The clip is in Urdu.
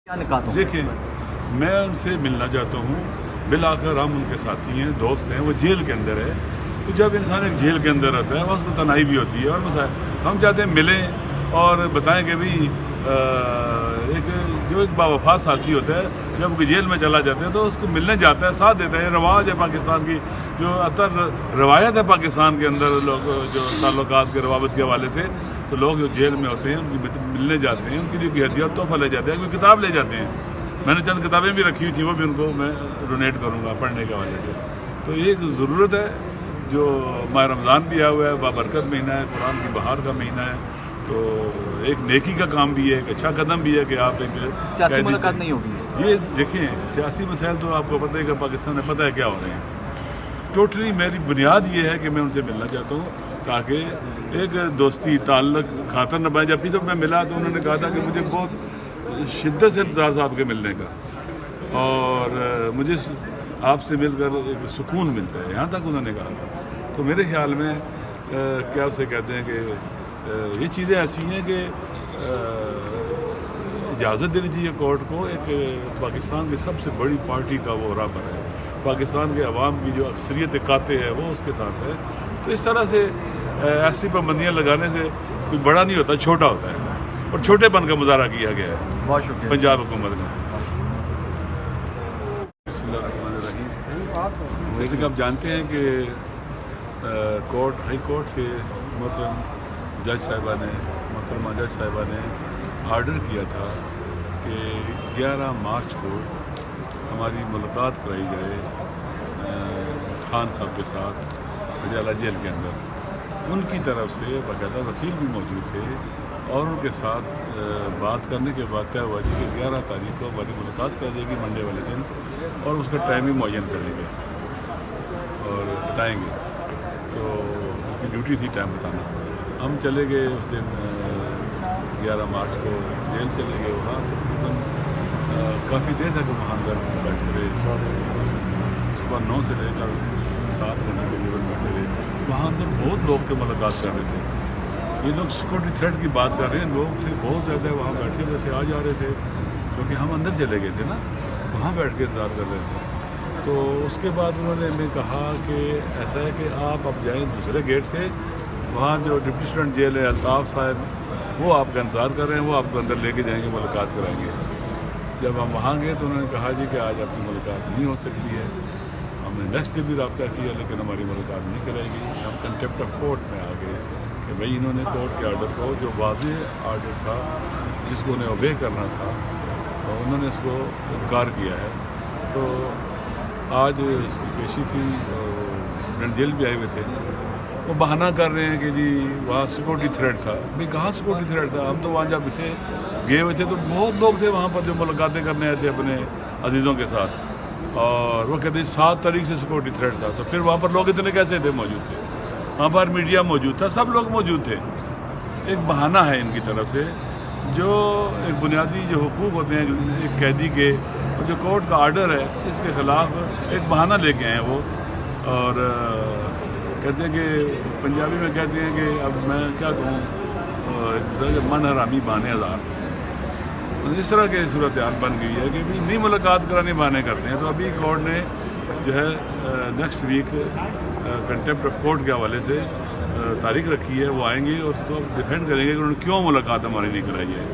کیا نکات ہوں؟ دیکھیں، میں ان سے ملنا چاہتا ہوں. بالآخر ہم ان کے ساتھی ہیں، دوست ہیں. وہ جیل کے اندر ہے، تو جب انسان ایک جیل کے اندر رہتا ہے وہاں اس کو تنہائی بھی ہوتی ہے اور ہم چاہتے ہیں ملیں اور بتائیں کہ بھئی ایک باوفا ساتھی ہوتا ہے جب وہ جیل میں چلا جاتا ہے تو اس کو ملنے جاتا ہے، ساتھ دیتا ہے. رواج ہے پاکستان کی، جو روایت ہے پاکستان کے اندر، لوگ جو تعلقات کے روابط کے حوالے سے، تو لوگ جو جیل میں ہوتے ہیں ان کی ملنے جاتے ہیں، ان کے لیے کوئی ہدیہ تحفہ لے جاتے ہیں، کوئی کتاب لے جاتے ہیں. میں نے چند کتابیں بھی رکھی ہوئی تھیں، وہ بھی ان کو میں ڈونیٹ کروں گا پڑھنے کے حوالے سے. تو یہ ایک ضرورت ہے. جو ماہ رمضان بھی آیا ہوا ہے، بابرکت مہینہ ہے، قرآن کی بہار کا مہینہ ہے، تو ایک نیکی کا کام بھی ہے، ایک اچھا قدم بھی ہے کہ آپ ایک سیاسی ملاقات نہیں ہوگی. یہ دیکھیں، سیاسی مسائل تو آپ کو پتہ ہے کہ پاکستان میں پتہ ہے کیا ہو رہے ہیں. ٹوٹلی میری بنیاد یہ ہے کہ میں ان سے ملنا چاہتا ہوں تاکہ ایک دوستی تعلق خاطر نہ بنے. جب میں ملا تو انہوں نے کہا تھا کہ مجھے بہت شدت سے انتظار صاحب کے ملنے کا، اور مجھے آپ سے مل کر ایک سکون ملتا ہے، یہاں تک انہوں نے کہا تھا. تو میرے خیال میں کیا اسے کہتے ہیں کہ یہ چیزیں ایسی ہیں کہ اجازت دینی چاہیے کورٹ کو. ایک پاکستان کی سب سے بڑی پارٹی کا وہ رابر ہے، پاکستان کے عوام کی جو اکثریت قاطع ہے وہ اس کے ساتھ ہے. تو اس طرح سے ایسی پابندیاں لگانے سے کوئی بڑا نہیں ہوتا، چھوٹا ہوتا ہے، اور چھوٹے پن کا مظاہرہ کیا گیا ہے. بہت شکریہ پنجاب حکومت نے. بسم اللہ الرحمن الرحیم. جیسے کہ آپ جانتے ہیں کہ ہائی کورٹ کے محترم جج صاحبہ نے، محترمہ جج صاحبہ نے آرڈر کیا تھا کہ 11 مارچ کو ہماری ملاقات کرائی جائے خان صاحب کے ساتھ پٹیالہ جیل کے اندر. ان کی طرف سے باقاعدہ وکیل بھی موجود تھے، اور ان کے ساتھ بات کرنے کے بعد طے ہوا کہ 11 تاریخ کو ہماری ملاقات کر جائے گی منڈے والے دن، اور اس کا ٹائم بھی معین کریں گے اور بتائیں گے. تو ان کی ڈیوٹی تھی ٹائم بتانا. ہم چلے گئے اس دن 11 مارچ کو جیل چلے گئے. وہاں تقریباً کافی دیر تک وہاں اندر بیٹھے رہے، صبح 9 سے لے کر 7 گھنٹے تقریباً بیٹھے رہے. وہاں اندر بہت لوگ تھے ملاقات کر رہے تھے. یہ لوگ سیکورٹی تھریٹ کی بات کر رہے ہیں، لوگ تھے بہت زیادہ وہاں بیٹھے ہوئے تھے، آ جا رہے تھے، کیونکہ ہم اندر چلے گئے تھے نا، وہاں بیٹھ کے انتظار کر رہے تھے. تو اس کے بعد انہوں نے ہمیں کہا کہ ایسا ہے کہ آپ اب جائیں دوسرے گیٹ سے. وہاں جو ڈپٹی سپرنٹینڈنٹ جیل ہے الطاف صاحب، وہ آپ کا انتظار کر رہے ہیں، وہ آپ کو اندر لے کے جائیں گے، ملاقات کرائیں گے. جب ہم وہاں گئے تو انہوں نے کہا جی کہ آج آپ کی ملاقات نہیں ہو سکتی ہے. ہم نے نیکسٹ ڈے بھی رابطہ کیا لیکن ہماری ملاقات نہیں کرائی گئی. ہم کنٹیمپٹ آف کورٹ میں آ گئے کہ بھائی انہوں نے کورٹ کے آرڈر کو، جو واضح آرڈر تھا جس کو انہیں اوبے کرنا تھا، انہوں نے اس کو انکار کیا ہے. تو آج اس کی پیشی تھی، سپرنٹینڈنٹ جیل بھی آئے ہوئے تھے. وہ بہانہ کر رہے ہیں کہ جی وہاں سیکورٹی تھریٹ تھا. بھئی کہاں سیکورٹی تھریٹ تھا؟ ہم تو وہاں جب تھے گئے ہوئے تھے تو بہت لوگ تھے وہاں پر جو ملاقاتیں کرنے آئے تھے اپنے عزیزوں کے ساتھ، اور وہ کہتے ہیں 7 تاریخ سے سیکورٹی تھریٹ تھا. تو پھر وہاں پر لوگ اتنے کیسے تھے موجود تھے؟ وہاں پر میڈیا موجود تھا، سب لوگ موجود تھے. ایک بہانہ ہے ان کی طرف سے، جو ایک بنیادی جو حقوق ہوتے ہیں ایک قیدی کے، اور جو کورٹ کا آرڈر ہے اس کے خلاف ایک بہانہ لے کے آئے ہیں وہ. اور کہتے ہیں کہ پنجابی میں کہتے ہیں کہ اب میں کیا کہوں، من حرامی بہانے ہزار. اس طرح کی صورتحال بن گئی ہے کہ بھی نہیں ملاقات کرانے بہانے کرتے ہیں. تو ابھی کورٹ نے جو ہے next week contempt of court کے حوالے سے تاریخ رکھی ہے، وہ آئیں گے اور اس کو ڈیفینڈ کریں گے کہ انہوں نے کیوں ملاقات ہماری نہیں کرائی ہے.